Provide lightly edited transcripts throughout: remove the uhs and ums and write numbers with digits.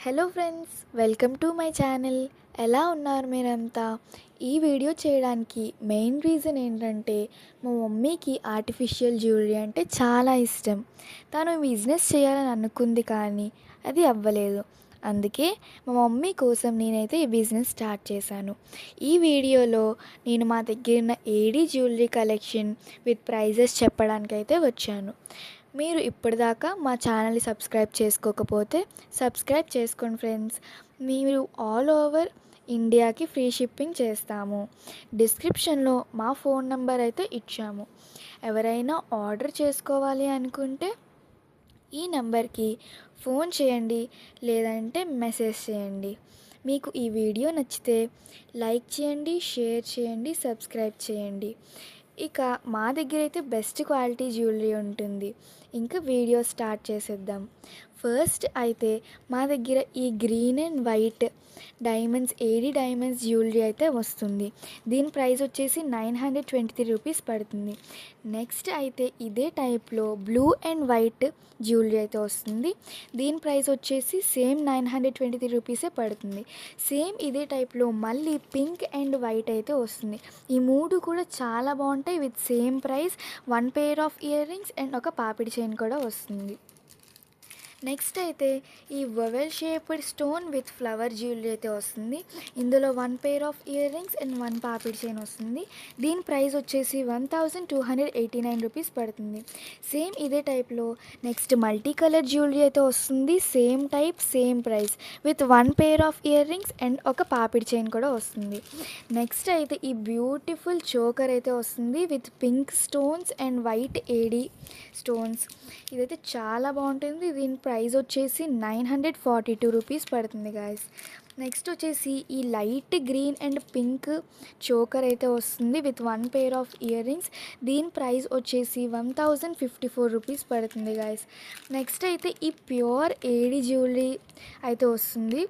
Hello friends, welcome to my channel. ఎలా ఉన్నారు మీరంతా? ఈ వీడియో చేయడానికి మెయిన్ రీజన్ ఏంటంటే, మా మమ్మీకి ఆర్టిఫిషియల్ జ్యువెలరీ అంటే చాలా ఇష్టం. తను బిజినెస్ చేయాలని అనుకుంది కానీ అది అవ్వలేదు. అందుకే మా మమ్మీ కోసం నేనైతే ఈ బిజినెస్ స్టార్ట్ చేశాను. ఈ వీడియోలో నేను మా దగ్గర ఉన్న ఏడీ జ్యువెలరీ కలెక్షన్ విత్ ప్రైజెస్ చెప్పడానికైతే వచ్చాను. మీరు ఇప్పటిదాకా మా ఛానల్ని సబ్స్క్రైబ్ చేసుకోకపోతే సబ్స్క్రైబ్ చేసుకోండి ఫ్రెండ్స్. మీరు ఆల్ ఓవర్ ఇండియాకి ఫ్రీ షిప్పింగ్ చేస్తాము. డిస్క్రిప్షన్లో మా ఫోన్ నెంబర్ అయితే ఇచ్చాము. ఎవరైనా ఆర్డర్ చేసుకోవాలి అనుకుంటే ఈ నెంబర్కి ఫోన్ చేయండి, లేదంటే మెసేజ్ చేయండి. మీకు ఈ వీడియో నచ్చితే లైక్ చేయండి, షేర్ చేయండి, సబ్స్క్రైబ్ చేయండి. ఇక మా దగ్గర అయితే బెస్ట్ క్వాలిటీ జ్యువెలరీ ఉంటుంది. ఇంకా వీడియో స్టార్ట్ చేసేద్దాం. ఫస్ట్ అయితే మా దగ్గర ఈ green and white diamonds AD diamonds jewellery అయితే వస్తుంది. దీని ప్రైస్ వచ్చేసి 923 రూపీస్ పడుతుంది. నెక్స్ట్ అయితే ఇదే టైప్లో బ్లూ అండ్ వైట్ జ్యువెలరీ అయితే వస్తుంది. దీని ప్రైస్ వచ్చేసి సేమ్ 923 రూపీసే పడుతుంది. సేమ్ ఇదే టైప్లో మళ్ళీ పింక్ అండ్ వైట్ అయితే వస్తుంది. ఈ మూడు కూడా చాలా బాగుంటాయి. With same price 1 pair of ear rings and ఒక పాపిడి చైన్ కూడా వస్తుంది. నెక్స్ట్ అయితే ఈ vowel shaped stone with flower jewellery అయితే వస్తుంది. ఇందులో 1 pair of ear rings and 1 papdi chain వస్తుంది. దీని ప్రైస్ వచ్చేసి 1289 రూపీస్ పడుతుంది. సేమ్ ఇదే టైప్లో నెక్స్ట్ మల్టీ కలర్ జ్యువెలరీ అయితే వస్తుంది. Same type same price with 1 pair of ear rings and ఒక పాపిడి చైన్ కూడా వస్తుంది. నెక్స్ట్ అయితే ఈ బ్యూటిఫుల్ చోకర్ అయితే వస్తుంది with pink stones and white AD stones. ఇదైతే చాలా బాగుంటుంది. దీని ప్రైస్ వచ్చేసి 942 రూపీస్ పడుతుంది గాయస్. నెక్స్ట్ వచ్చేసి ఈ light green and pink choker అయితే వస్తుంది with 1 pair of ear rings. దీని ప్రైస్ వచ్చేసి 1054 రూపీస్ పడుతుంది గాయస్. నెక్స్ట్ అయితే ఈ ప్యూర్ ఏడీ జ్యువెలరీ అయితే వస్తుంది.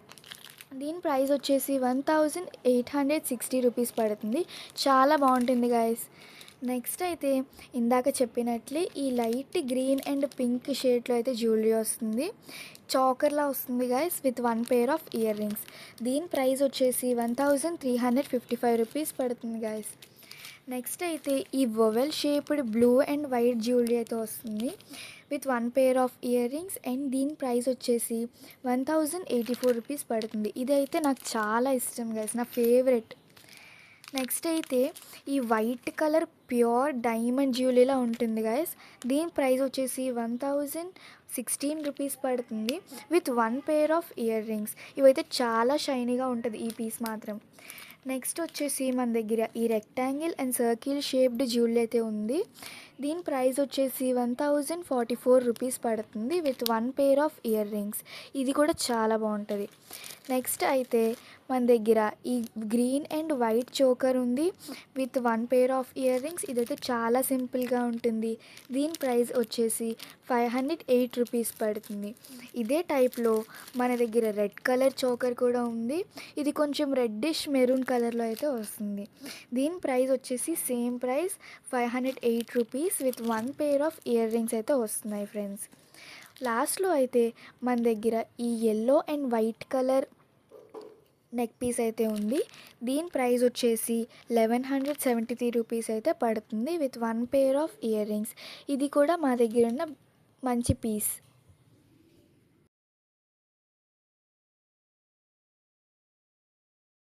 దీని ప్రైస్ వచ్చేసి 1860 రూపీస్ పడుతుంది. చాలా బాగుంటుంది గాయస్. నెక్స్ట్ అయితే ఇందాక చెప్పినట్లే ఈ లైట్ గ్రీన్ అండ్ పింక్ షేడ్లో అయితే జ్యువెలరీ వస్తుంది. చాకర్లా వస్తుంది guys with 1 pair of ear rings. దీని ప్రైస్ వచ్చేసి 1355 రూపీస్ పడుతుంది గాయస్. నెక్స్ట్ అయితే ఈ vowel shaped blue and white jewellery అయితే వస్తుంది with 1 pair of ear rings and దీని ప్రైస్ వచ్చేసి 1084 రూపీస్ పడుతుంది. ఇదైతే నాకు చాలా ఇష్టం గైస్, నా ఫేవరెట్. నెక్స్ట్ అయితే ఈ వైట్ కలర్ ప్యూర్ డైమండ్ జ్యువెలరీలా ఉంటుంది గైస్. దీని ప్రైస్ వచ్చేసి 1016 రూపీస్ పడుతుంది with 1 pair of ear rings. ఇవైతే చాలా షైనీగా ఉంటుంది ఈ పీస్ మాత్రం. నెక్స్ట్ వచ్చేసి మన దగ్గర ఈ rectangle and circle shaped jewellery అయితే ఉంది. దీని ప్రైస్ వచ్చేసి 1044 రూపీస్ పడుతుంది with 1 pair of earrings. ఇది కూడా చాలా బాగుంటుంది. నెక్స్ట్ అయితే మన దగ్గర ఈ గ్రీన్ అండ్ వైట్ చోకర్ ఉంది with 1 pair of ear rings. ఇదైతే చాలా సింపుల్గా ఉంటుంది. దీని ప్రైస్ వచ్చేసి 508 రూపీస్ పడుతుంది. ఇదే టైప్లో మన దగ్గర రెడ్ కలర్ చోకర్ కూడా ఉంది. ఇది కొంచెం రెడ్డిష్ మెరూన్ కలర్లో అయితే వస్తుంది. దీని ప్రైస్ వచ్చేసి same price 508 rupees with 1 pair of earrings అయితే వస్తున్నాయి ఫ్రెండ్స్. లాస్ట్లో అయితే మన దగ్గర ఈ yellow and white colour neck piece అయితే ఉంది. దీని ప్రైస్ వచ్చేసి 1173 రూపీస్ అయితే పడుతుంది with 1 pair of earrings. ఇది కూడా మా దగ్గర ఉన్న మంచి పీస్.